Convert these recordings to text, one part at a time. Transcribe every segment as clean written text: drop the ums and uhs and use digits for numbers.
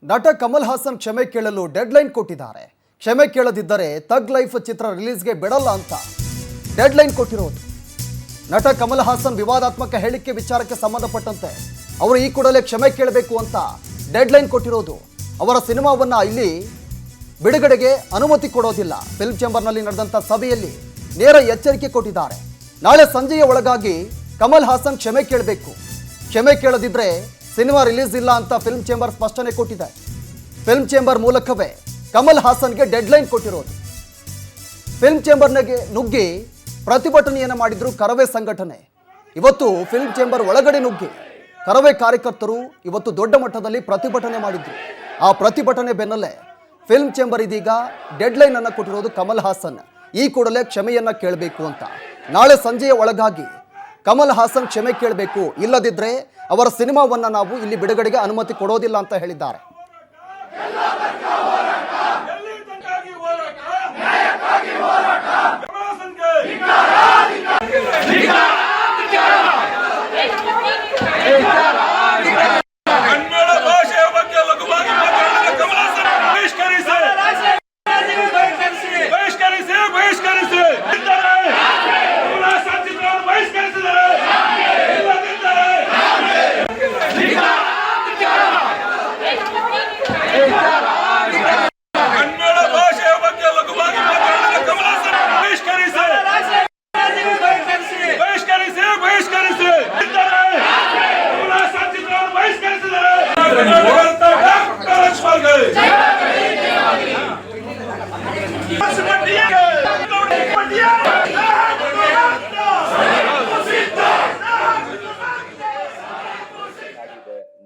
ನಟ ಕಮಲ್ ಹಾಸನ್ ಕ್ಷಮೆ ಕೇಳಲು ಡೆಡ್ಲೈನ್ ಕೊಟ್ಟಿದ್ದಾರೆ. ಕ್ಷಮೆ ಕೇಳದಿದ್ದರೆ ತಗ್ ಲೈಫ್ ಚಿತ್ರ ರಿಲೀಸ್ಗೆ ಬಿಡಲ್ಲ ಅಂತ ಡೆಡ್ಲೈನ್ ಕೊಟ್ಟಿರೋದು. ನಟ ಕಮಲ್ ಹಾಸನ್ ವಿವಾದಾತ್ಮಕ ಹೇಳಿಕೆ ವಿಚಾರಕ್ಕೆ ಸಂಬಂಧಪಟ್ಟಂತೆ ಅವರು ಈ ಕೂಡಲೇ ಕ್ಷಮೆ ಕೇಳಬೇಕು ಅಂತ ಡೆಡ್ಲೈನ್ ಕೊಟ್ಟಿರೋದು. ಅವರ ಸಿನಿಮಾವನ್ನ ಇಲ್ಲಿ ಬಿಡುಗಡೆಗೆ ಅನುಮತಿ ಕೊಡೋದಿಲ್ಲ. ಫಿಲ್ಮ್ ಚೇಂಬರ್ನಲ್ಲಿ ನಡೆದಂಥ ಸಭೆಯಲ್ಲಿ ನೇರ ಎಚ್ಚರಿಕೆ ಕೊಟ್ಟಿದ್ದಾರೆ. ನಾಳೆ ಸಂಜೆಯ ಒಳಗಾಗಿ ಕಮಲ್ ಹಾಸನ್ ಕ್ಷಮೆ ಕೇಳಬೇಕು. ಕ್ಷಮೆ ಕೇಳದಿದ್ರೆ ಸಿನಿಮಾ ರಿಲೀಸ್ ಇಲ್ಲ ಅಂತ ಫಿಲ್ಮ್ ಚೇಂಬರ್ ಸ್ಪಷ್ಟನೆ ಕೊಟ್ಟಿದೆ. ಫಿಲ್ಮ್ ಚೇಂಬರ್ ಮೂಲಕವೇ ಕಮಲ್ ಹಾಸನ್ಗೆ ಡೆಡ್ಲೈನ್ ಕೊಟ್ಟಿರೋದು. ಫಿಲ್ಮ್ ಚೇಂಬರ್ನಾಗೆ ನುಗ್ಗಿ ಪ್ರತಿಭಟನೆಯನ್ನು ಮಾಡಿದ್ರು ಕರವೇ ಸಂಘಟನೆ. ಇವತ್ತು ಫಿಲ್ಮ್ ಚೇಂಬರ್ ಒಳಗಡೆ ನುಗ್ಗಿ ಕರವೇ ಕಾರ್ಯಕರ್ತರು ಇವತ್ತು ದೊಡ್ಡ ಮಟ್ಟದಲ್ಲಿ ಪ್ರತಿಭಟನೆ ಮಾಡಿದ್ರು. ಆ ಪ್ರತಿಭಟನೆ ಬೆನ್ನಲ್ಲೇ ಫಿಲ್ಮ್ ಚೇಂಬರ್ ಇದೀಗ ಡೆಡ್ಲೈನ್ ಅನ್ನು ಕೊಟ್ಟಿರೋದು. ಕಮಲ್ ಹಾಸನ್ ಈ ಕೂಡಲೇ ಕ್ಷಮೆಯನ್ನ ಕೇಳಬೇಕು ಅಂತ. ನಾಳೆ ಸಂಜೆಯ ಒಳಗಾಗಿ ಕಮಲ್ ಹಾಸನ್ ಕ್ಷಮೆ ಕೇಳಬೇಕು, ಇಲ್ಲದಿದ್ದರೆ ಅವರ ಸಿನಿಮಾವನ್ನ ನಾವು ಇಲ್ಲಿ ಬಿಡುಗಡೆಗೆ ಅನುಮತಿ ಕೊಡೋದಿಲ್ಲ ಅಂತ ಹೇಳಿದ್ದಾರೆ.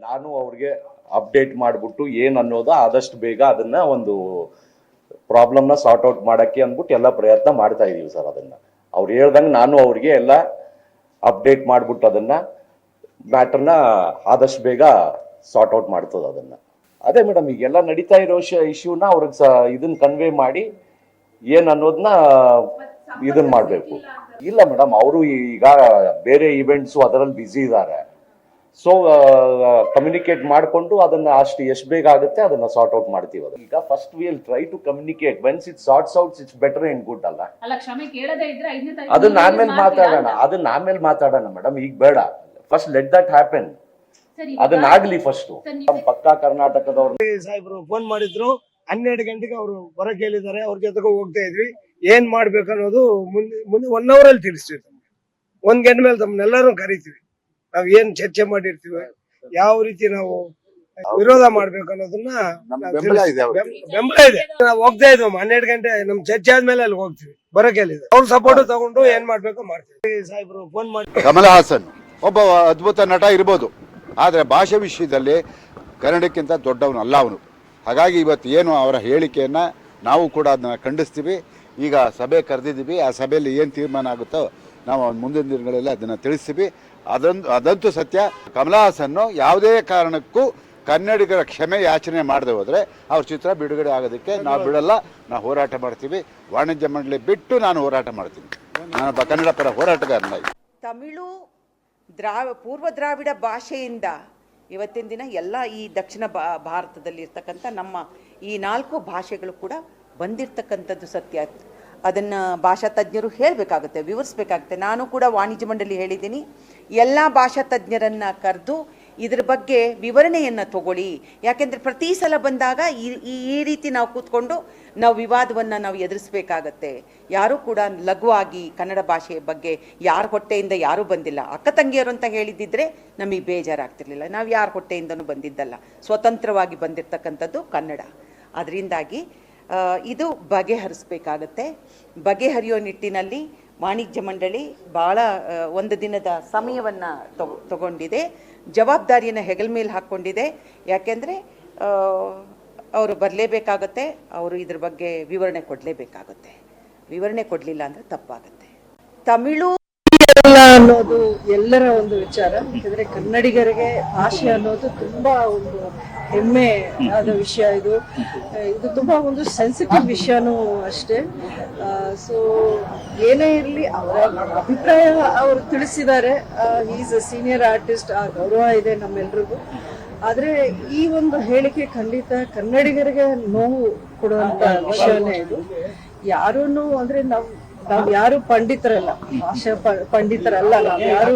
ನಾನು ಅವ್ರಿಗೆ ಅಪ್ಡೇಟ್ ಮಾಡಿಬಿಟ್ಟು ಏನು ಅನ್ನೋದು ಆದಷ್ಟು ಬೇಗ ಅದನ್ನ ಒಂದು ಪ್ರಾಬ್ಲಮ್ನ ಸಾರ್ಟ್ ಔಟ್ ಮಾಡಕ್ಕೆ ಅಂದ್ಬಿಟ್ಟು ಎಲ್ಲ ಪ್ರಯತ್ನ ಮಾಡ್ತಾ ಇದೀವಿ ಸರ್. ಅದನ್ನ ಅವ್ರು ಹೇಳ್ದಂಗೆ ನಾನು ಅವ್ರಿಗೆ ಎಲ್ಲ ಅಪ್ಡೇಟ್ ಮಾಡ್ಬಿಟ್ಟು ಅದನ್ನ ಮ್ಯಾಟರ್ನ ಆದಷ್ಟು ಬೇಗ ಸಾರ್ಟ್ ಔಟ್ ಮಾಡ್ತದ. ಅದನ್ನ ಅದೇ ಮೇಡಮ್ ಈಗೆಲ್ಲ ನಡೀತಾ ಇರೋ ಇಶ್ಯೂನ ಅವ್ರಿಗೆ ಇದನ್ನ ಕನ್ವೆ ಮಾಡಿ ಏನ್ ಅನ್ನೋದನ್ನ ಇದನ್ನ ಮಾಡಬೇಕು. ಇಲ್ಲ ಮೇಡಮ್, ಅವರು ಈಗ ಬೇರೆ ಇವೆಂಟ್ಸು ಅದರಲ್ಲಿ ಬ್ಯುಸಿ ಇದ್ದಾರೆ. ಸೊ ಕಮ್ಯುನಿಕೇಟ್ ಮಾಡಿಕೊಂಡು ಅದನ್ನ ಅಷ್ಟು ಎಷ್ಟು ಬೇಗ ಆಗುತ್ತೆ ಅದನ್ನ ಸಾರ್ಟ್ ಔಟ್ ಮಾಡ್ತೀವಿ. ಅದನ್ನ ಈಗ first will try to communicate once it sorts out it's better in good ಅಲ್ಲ. ಅದನ್ನ ಆಮೇಲೆ ಮಾತಾಡೋಣ ಮೇಡಮ್, ಈಗ ಬೇಡ. ಫಸ್ಟ್ ಲೆಟ್ ದಟ್ ಹ್ಯಾಪನ್, ಅದನ್ನ ಆಗ್ಲಿ ಫಸ್ಟ್. ಪಕ್ಕಾ ಕರ್ನಾಟಕದವ್ರು ಸಾಹೇಬ್ರು ಫೋನ್ ಮಾಡಿದ್ರು, 12 ಗಂಟೆಗೆ ಅವರು ಹೊರಗೆ ಹೇಳಿದ್ದಾರೆ. ಅವ್ರ ಜೊತೆಗೆ ಹೋಗ್ತಾ ಇದ್ವಿ. ಏನ್ ಮಾಡ್ಬೇಕು ಅನ್ನೋದು ಮುಂದೆ 1 hour ಅಲ್ಲಿ ತಿಳಿಸ್ತೀವಿ. 1 ಗಂಟೆ ಮೇಲೆ ತಮ್ಮನ್ನೆಲ್ಲರೂ ಕರಿತೀವಿ. ನಾವ್ ಏನ್ ಚರ್ಚೆ ಮಾಡಿರ್ತೀವಿ, ಯಾವ ರೀತಿ ನಾವು ವಿರೋಧ ಮಾಡ್ಬೇಕು ಅನ್ನೋದನ್ನ ಬೆಂಬಲ ಇದೆ. ನಾವು ಹೋಗ್ತಾ ಇದ್ವಿ 12 ಗಂಟೆ ನಮ್ ಚರ್ಚೆ ಆದ್ಮೇಲೆ ಅಲ್ಲಿ ಹೋಗ್ತೀವಿ. ಬರಕ್ ಹೇಳಿದ್ರು, ಅವ್ರ ಸಪೋರ್ಟ್ ತಗೊಂಡು ಏನ್ ಮಾಡ್ಬೇಕು ಮಾಡ್ತೀವಿ. ಸಾಹೇಬ್ರು ಫೋನ್ ಮಾಡಿ ಕಮಲ್ ಹಾಸನ್ ಒಬ್ಬ ಅದ್ಭುತ ನಟ ಇರ್ಬೋದು, ಆದ್ರೆ ಭಾಷೆ ವಿಷಯದಲ್ಲಿ ಕನ್ನಡಕ್ಕಿಂತ ದೊಡ್ಡವನಲ್ಲ ಅವನು. ಹಾಗಾಗಿ ಇವತ್ತು ಏನು ಅವರ ಹೇಳಿಕೆಯನ್ನ ನಾವು ಕೂಡ ಅದನ್ನ ಖಂಡಿಸ್ತೀವಿ. ಈಗ ಸಭೆ ಕರೆದಿದ್ದೀವಿ. ಆ ಸಭೆಯಲ್ಲಿ ಏನು ತೀರ್ಮಾನ ಆಗುತ್ತೋ ನಾವು ಮುಂದಿನ ದಿನಗಳಲ್ಲಿ ಅದನ್ನು ತಿಳಿಸ್ತೀವಿ. ಅದಂತೂ ಸತ್ಯ. ಕಮಲ್ ಹಾಸನ್ನು ಯಾವುದೇ ಕಾರಣಕ್ಕೂ ಕನ್ನಡಿಗರ ಕ್ಷಮೆ ಯಾಚನೆ ಮಾಡದೆ ಹೋದರೆ ಅವ್ರ ಚಿತ್ರ ಬಿಡುಗಡೆ ಆಗೋದಕ್ಕೆ ನಾವು ಬಿಡಲ್ಲ. ನಾವು ಹೋರಾಟ ಮಾಡ್ತೀವಿ. ವಾಣಿಜ್ಯ ಮಂಡಳಿ ಬಿಟ್ಟು ನಾನು ಹೋರಾಟ ಮಾಡ್ತೀನಿ. ನಾನೊಬ್ಬ ಕನ್ನಡ ಪರ ಹೋರಾಟಗಾರನಾಗಿ. ತಮಿಳು ಪೂರ್ವ ದ್ರಾವಿಡ ಭಾಷೆಯಿಂದ ಇವತ್ತಿನ ದಿನ ಎಲ್ಲ ಈ ದಕ್ಷಿಣ ಭಾರತದಲ್ಲಿ ಇರ್ತಕ್ಕಂಥ ನಮ್ಮ ಈ 4 ಭಾಷೆಗಳು ಕೂಡ ಬಂದಿರತಕ್ಕಂಥದ್ದು ಸತ್ಯ. ಅದನ್ನು ಭಾಷಾ ತಜ್ಞರು ಹೇಳಬೇಕಾಗುತ್ತೆ, ವಿವರಿಸಬೇಕಾಗುತ್ತೆ. ನಾನು ಕೂಡ ವಾಣಿಜ್ಯ ಮಂಡಳಿ ಹೇಳಿದ್ದೀನಿ, ಎಲ್ಲ ಭಾಷಾ ತಜ್ಞರನ್ನು ಕರೆದು ಇದ್ರ ಬಗ್ಗೆ ವಿವರಣೆಯನ್ನು ತಗೊಳ್ಳಿ. ಯಾಕೆಂದರೆ ಪ್ರತಿ ಸಲ ಬಂದಾಗ ಈ ರೀತಿ ನಾವು ಕೂತ್ಕೊಂಡು ನಾವು ವಿವಾದವನ್ನು ನಾವು ಎದುರಿಸಬೇಕಾಗತ್ತೆ. ಯಾರೂ ಕೂಡ ಲಘುವಾಗಿ ಕನ್ನಡ ಭಾಷೆಯ ಬಗ್ಗೆ ಯಾರ ಹೊಟ್ಟೆಯಿಂದ ಯಾರೂ ಬಂದಿಲ್ಲ. ಅಕ್ಕ ತಂಗಿಯರು ಅಂತ ಹೇಳಿದ್ದಿದ್ರೆ ನಮಗೆ ಬೇಜಾರಾಗ್ತಿರ್ಲಿಲ್ಲ. ನಾವು ಯಾರ ಹೊಟ್ಟೆಯಿಂದನೂ ಬಂದಿದ್ದಲ್ಲ, ಸ್ವತಂತ್ರವಾಗಿ ಬಂದಿರತಕ್ಕಂಥದ್ದು ಕನ್ನಡ. ಅದರಿಂದಾಗಿ ಇದು ಬಗೆಹರಿಸಬೇಕಾಗತ್ತೆ. ಬಗೆಹರಿಯೋ ನಿಟ್ಟಿನಲ್ಲಿ ವಾಣಿಜ್ಯ ಮಂಡಳಿ ಭಾಳ 1 ದಿನದ ಸಮಯವನ್ನು ತಗೊಂಡಿದೆ. ಜವಾಬ್ದಾರಿಯನ್ನು ಹೆಗಲ ಮೇಲೆ ಹಾಕ್ಕೊಂಡಿದೆ. ಯಾಕೆಂದರೆ ಅವರು ಬರಲೇಬೇಕಾಗತ್ತೆ. ಅವರು ಇದ್ರ ಬಗ್ಗೆ ವಿವರಣೆ ಕೊಡಲೇಬೇಕಾಗುತ್ತೆ. ವಿವರಣೆ ಕೊಡಲಿಲ್ಲ ಅಂದರೆ ತಪ್ಪಾಗುತ್ತೆ. ತಮಿಳು ಅನ್ನೋದು ಎಲ್ಲರ ಒಂದು ವಿಚಾರ. ಯಾಕಂದ್ರೆ ಕನ್ನಡಿಗರಿಗೆ ಭಾಷೆ ಅನ್ನೋದು ತುಂಬಾ ಒಂದು ಹೆಮ್ಮೆ ಆದ ವಿಷಯ. ಇದು ತುಂಬಾ ಒಂದು ಸೆನ್ಸಿಟಿವ್ ವಿಷಯನೂ ಅಷ್ಟೇ. ಸೊ ಏನೇ ಇರಲಿ ಅವರ ಅಭಿಪ್ರಾಯ ಅವರು ತಿಳಿಸಿದ್ದಾರೆ. ಈಸ್ ಅ ಸೀನಿಯರ್ ಆರ್ಟಿಸ್ಟ್, ಆ ಗೌರವ ಇದೆ ನಮ್ಮೆಲ್ರಿಗೂ. ಆದ್ರೆ ಈ ಒಂದು ಹೇಳಿಕೆ ಖಂಡಿತ ಕನ್ನಡಿಗರಿಗೆ ನೋವು ಕೊಡುವಂತ ವಿಷಯನೇ ಇದು. ಯಾರೂನು ಅಂದ್ರೆ ನಾವ್ ಯಾರು ಪಂಡಿತರಲ್ಲ, ಭಾಷಾ ಪಂಡಿತರಲ್ಲ. ನಾವ್ ಯಾರು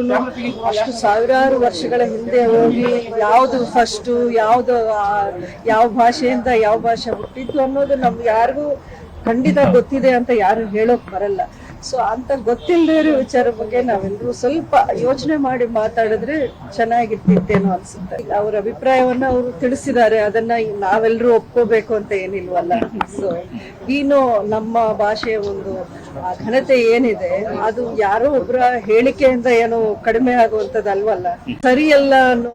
ಅಷ್ಟು ಸಾವಿರಾರು ವರ್ಷಗಳ ಹಿಂದೆ ಹೋಗಿ ಯಾವ್ದು ಫಸ್ಟ್ ಯಾವ ಭಾಷೆಯಿಂದ ಯಾವ ಭಾಷೆ ಹುಟ್ಟಿದ್ದು ಅನ್ನೋದು ನಮ್ಗೆ ಯಾರಿಗೂ ಖಂಡಿತ ಗೊತ್ತಿದೆ ಅಂತ ಯಾರು ಹೇಳೋಕ್ ಬರಲ್ಲ. ಸೊ ಅಂತ ಗೊತ್ತಿಲ್ಲದೆ ಇರೋ ವಿಚಾರ ಬಗ್ಗೆ ನಾವೆಲ್ಲರೂ ಸ್ವಲ್ಪ ಯೋಚನೆ ಮಾಡಿ ಮಾತಾಡಿದ್ರೆ ಚೆನ್ನಾಗಿರ್ತಿತ್ತೇನೋ ಅನ್ಸುತ್ತೆ. ಅವ್ರ ಅಭಿಪ್ರಾಯವನ್ನ ಅವರು ತಿಳಿಸಿದ್ದಾರೆ, ಅದನ್ನ ನಾವೆಲ್ಲರೂ ಒಪ್ಕೋಬೇಕು ಅಂತ ಏನಿಲ್ವಲ್ಲ. ಸೊ ಇನ್ನು ನಮ್ಮ ಭಾಷೆಯ ಒಂದು ಘನತೆ ಏನಿದೆ ಅದು ಯಾರೋ ಒಬ್ಬರ ಹೇಳಿಕೆಯಿಂದ ಏನೋ ಕಡಿಮೆ ಆಗುವಂತದ್ದಲ್ವಲ್ಲ, ಸರಿಯಲ್ಲ ಅನ್ನೋ